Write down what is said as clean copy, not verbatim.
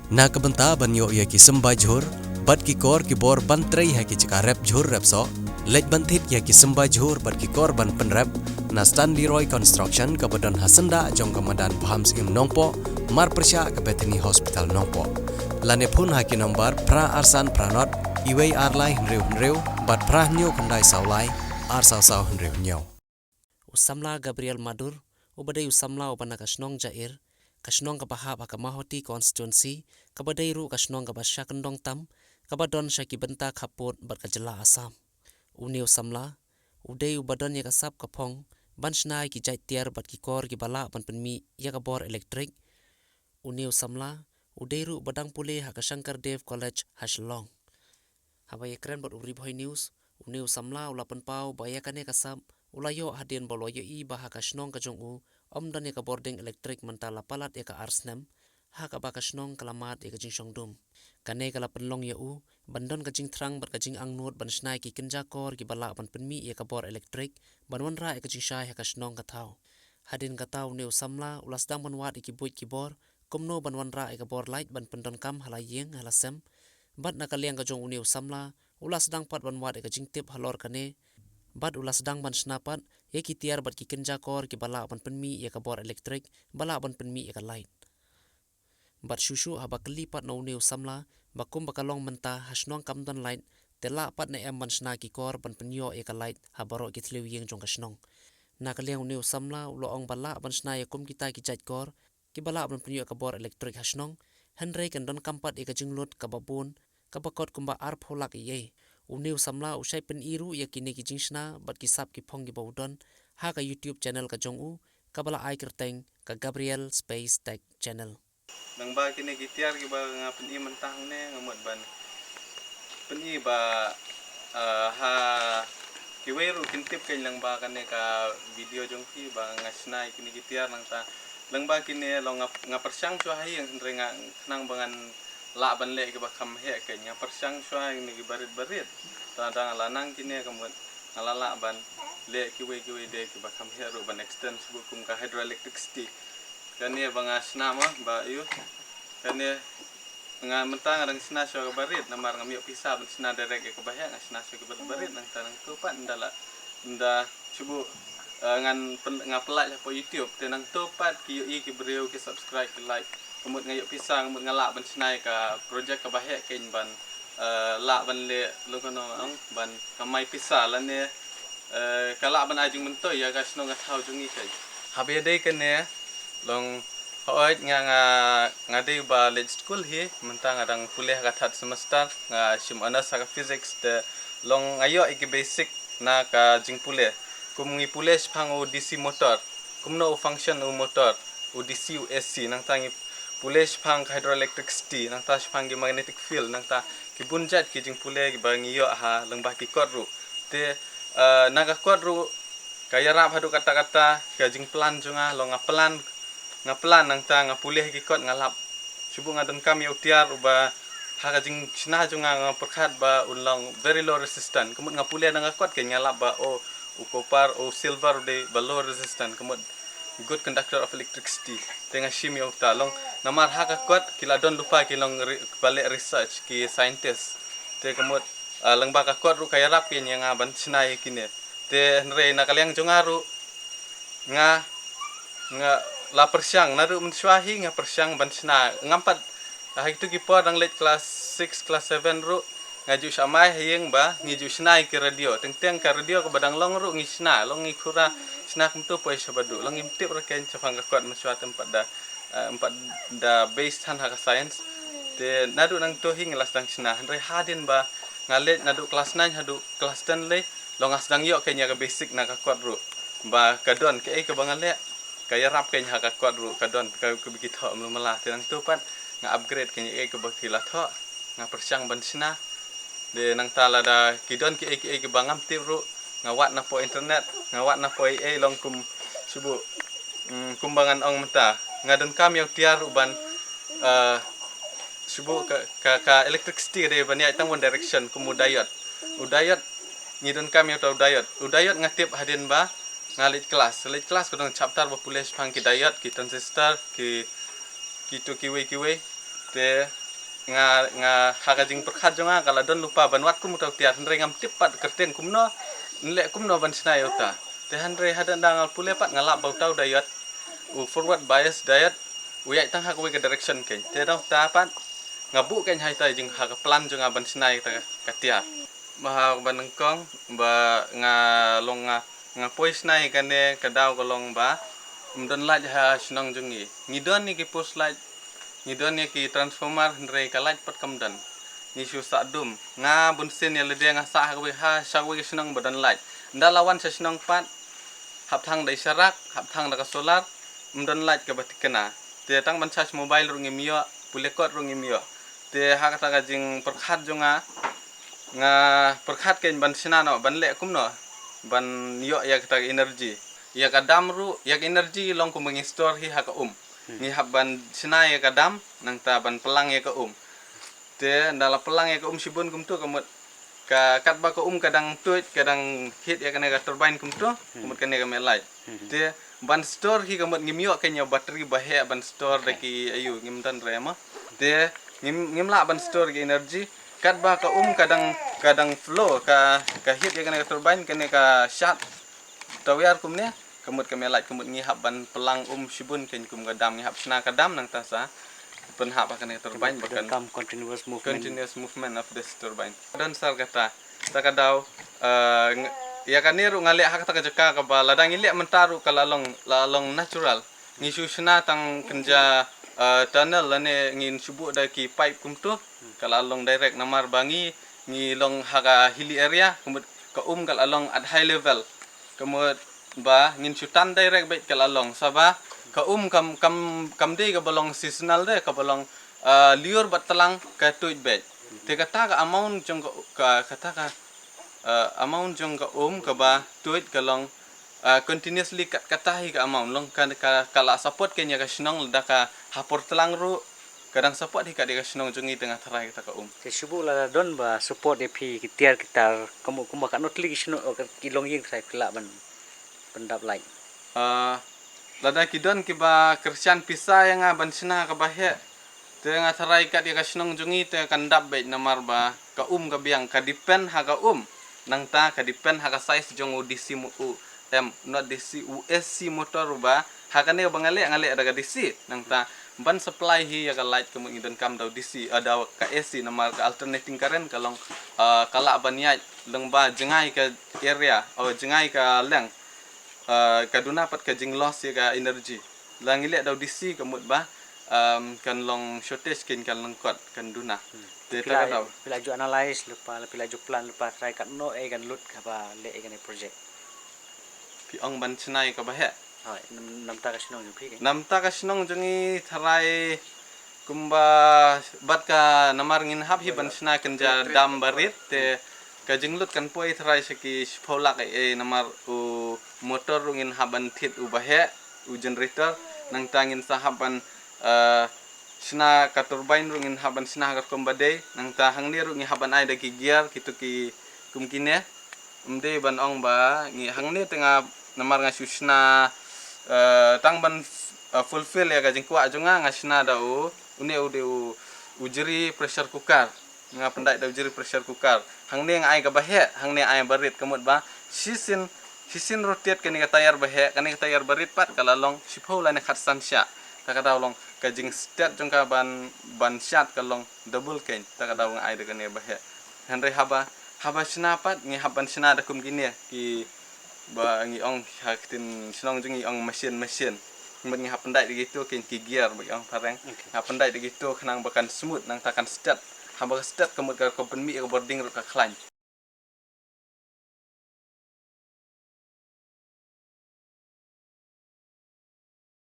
Na kabanta banyo ya ki samba jhur, bat ki kor ki bor ban trei ha ki chika rap jhur rap so, lej banthit ya ki samba jhur bat ki kor ban pen rap, na Stanley Roy Construction kabadan hasenda jong kamadan paham sim nongpo, mar persya ke Bethany Hospital nongpo. Lane pun ha ki nombar pra arsan pranot, iwei arlai hnreu, bat pra nyo kandai saulai, ar sau hnreu nyo. Usamla Gabriel Madur, ubadai usamla ubana kasnong jair, kasnong kabahab akamahoti constituency, kabadai ru kasnong kabasya kendong tam, kabadon syaki benta kaput berkajela asam. Uni usamla, udai ubadon ya kasap kapong, ban shnai ki jait tiar bat ki kor ki bala ban penmi ya kabor elektrik. Uni usamla, udai ru badang pule haka Shankar Dev College Hashlong. Habaya keren bat uri boy news, uni usamla ulapan pau bayakane kasap, ulayo hadian boloyo i baha kasnong kajong u dan ya boarding elektrik mentala palat ya ka arsnem ha ka bakasnong kalamat ya kajing shongdum kane kala penlong ya u bandon kajing thrang bar kajing angnut ban snai ki kenja kor ki bala ban penmi ya ka bor elektrik ban wanra ya kajing shai ha kasnong kathau hadin katau ne usamla ulasdang ban wat ki buit ki bor kumno ban wanra ya ka bor light ban pendon kam halayeng halasem bat nakaliang kajong uni usamla ulasdang pat ban wat ya kajing tip halor kane bat ulas dang ban snapat ya ki tiar bat ki kenja kor ki bala ban penmi ya ka bor elektrik bala ban penmi ya ka light bat shushu haba kelipat no neu samla bakum bakalong menta hasnong kamdon light tela pat na em ban sna ki kor ban penyo ya ka light habaro ki thlew yeng jong kasnong na kaliang neu samla ulo ong bala ban sna ya kum kita ki jait kor ki bala ban penyo ka bor elektrik hasnong henre kan don kampat ya ka jinglut ka babun ka bakot kumba ar pholak ye Uniu samla usai pen iru ya kini ki jingsna bat kisap ki phong ki baudon ha ka YouTube channel ka jong u kabala ai kerteng ka Gabriel Space Tech channel. Nang ba kini gitiar ki ba nga pen i mentang ne ngamot ban. Pen i ba ha ki weru kintip kay lang ba kane ka video jong ki ba nga snai kini gitiar nang ta lang ba kini lo nga persyang so hay yang nga nang bangan laban le ke bakam he ke nya persyang syua ni barit tadang lanang kini kemudian ngalala ban le kiwe de ke bakam he ro ban extend bukum ka hydroelectricity kani banga snama ba yu kani nga mentang rang sna syua barit namar ngami pisa ban sna derek ke bahya nga sna syua barit nang tanang tupat ndala nda cubu ngan ngapelak po YouTube tenang tupat ki ki beriu ki subscribe ki like kemut ngayuk pisang kemut ngalak ban senai ka projek ka bahek kain ban lak ban le lu kono ang ban kamai pisah lan ne kalak ban ajung mentoy ya gas no ngatau jungi kai habe dei kene long hoit nga dei ba late school hi mentang adang kuliah ka that semester nga sim anas ka physics de long ayo iki basic na ka jing pule kumungi pule phang o DC motor kumno function o motor o DC o AC nang tangi pule phang hydroelectricity nang ta phang magnetic field nang ta ki bunjat ki jing pule ki bangi yo ha lengbah ki kod ru te naga kod ru kaya rap hadu kata-kata ka jing plan junga lo ngaplan nang ta ngapule ki kod ngalap subu ngadon kam yo tiar uba ha ka jing sna junga ngaperkhat ba ulang very low resistant kemut ngapule nang kod ke ngalap ba o copper o silver de ba low resistant kemut good conductor of electricity tengah shimi okta long namar haka kuat kila don lupa kilong balik research ki scientist te kemut lang baka kuat ru kaya rap kin yang aban sinai kini te nre na kaliang jongaru nga la persyang naru menswahi nga persyang ban sina ngampat itu ki po dang late class 6 class 7 ru ngaju samai hayeng ba ngiju sinai ki radio teng ka radio ke badang long ru ngisna long ngikura sna kumtu poi sabadu long imtip raken chafang ka kuat meswa tempat da empat da based han haka science te nadu nang to hing las dang sna re hadin ba ngalet nadu kelas 9 hadu kelas 10 le long asdang yo kenya ka basic na ka kuat ru ba kadon ke ke bangale kaya rap kenya haka kuat ru kadon ka bikit ho melah te nang to pat nga upgrade kenya ke bakila tho nga persyang ban sna de nang tala da kidon ki ke bangam tip ru ngawat na po internet ngawat na po long kum subu kumbangan ong menta ngadon kam yang tiar uban subu ka electricity de bani tang one direction kumudayot udayot ngidon kam yang udayot ngatip hadin ba ngalit kelas kodong chapter ba pules phang ki dayot ki transistor ki to kiwe te nga hakajing perkhat jonga kala don lupa ban wat kum tau tiar handre ngam tipat kerten kumno nle kumno ban sinai uta te handre hadan dangal pule pat ngalap bau tau dayat forward bias dayat uyai tang hak we ke direction ken te dau ta pat ngabu ken hai tai jing hak plan jonga ban sinai ta katia bah ban ngkong ba nga long nga pois nai kane kadau kolong ba mdon laj ha snong jongi ngidon ni ki post laj ngidon ni ki transformer handre kalaj pat kamdan ni su sadum nga bunsen ya lede nga sa hak we ha sha we snong badan laj ndalawan sa snong pat hap thang dai sarak hap thang da solar mdon laj ke batikena te tang ban charge mobile rungi mio pulekot rungi mio te hak ta ga jing perkhat jonga nga perkhat ken ban sinano ban le kumno ban yo ya ta energy ya kadam ru ya energy long ku mengi store hi hak ni hab ban sinai ya kadam nang ta ban pelang ya te ndala pelang ya sibun kum tu kamut ka kat ba kadang tuit kadang hit ya kana turbine kum tu kumut kana melai te ban store hi kamut ngimyo kenya battery bahe ban store daki ayu ngimtan rema te ngimla ban store ki energy kat ba kadang flow ka hit ya kana turbine kana ka shot tawyar kumne kamut kamelai kamut ngihap ban pelang sibun ken kum kadam ngihap sna kadam nang tasa penhap kana turbine bakan continuous movement of this turbine dan sar kata takadau ya kaniru ngale hak ta jeka ka ba ladang ile mentaru kalalong natural ngisu sna tang kenja tunnel lane ngin subu da ki pipe kumtu kalalong direct namar bangi ngilong haga hilly area kumut ka kalalong at high level kumut ba ngin sutan direct baik kalalong saba ka kam de ka balong seasonal de ka balong liur batalang ka tuit bet te kata ka amount jong ka kata ka amount jong ka ba tuit kalong continuously kata hi ka amount long kala support kenya ka sinong da ka hapor telang ru kadang support hi ka de ka sinong jongi tengah tarai ka te subu la don ba support epi kitiar kitar kamu ka notli sino kilong yeng sai kala ban pendap lai lada kidon ki ba kersian pisa yang ban sina ka bahe te nga tarai ka de ka sinong jongi te kandap bet namar ba ka biang ka depend ha ka nang ta ka depend ha ka size jong DC not DC USC motor ba hakane bangale ngale ada DC nang ta ban supply hi ya ka light kemu idon kam daw DC ada ka AC namar ka alternating current kalong kala banyai lengba jengai ka area jengai ka leng kaduna pat ka jing loss ya ka energy langile daw DC kemut ba kan long shortage kin kan lengkot kan duna pila ju analyze lupa ju plan lupa try kat no kan lut ka ba le kan project pi ong ban chnai ka ba he namta ka sinong pi namta ka sinong jongi tharai kumba bat ka namar ngin hab hi ban chna kan ja dam barit te ka jinglut kan poi tharai seki spolak namar motor ngin haban thit ba he generator nang tangin sahaban sina ka turbine rungin haban sina ka kombade nang ta hangni rungi haban ai daki gear kitu ki kumkine umde ban ong ba ngi hangni tengah namar nga susna tang ban fulfill ya ka jingkwa jonga ngasina da une ujeri pressure cooker nga pendai da ujeri pressure cooker hangni nga ai ka bahe hangni ai barit kamut ba sisin rotate kani ka tayar bahe kani ka tayar barit pat kalalong sipho la ne khatsan sha takadaw long kajing stat jong ka ban shot kalong double ken takadaw nga ai de kani bahe handre haba sinapat ngi haban sina da kum gini ki ba ngi ong haktin sinong jing ong mesin ngi hapendai gitu ken ki gear ba ong pareng hapendai gitu kenang bakan smooth nang takan stat haba stat kemut ka company mi ka boarding ro ka klan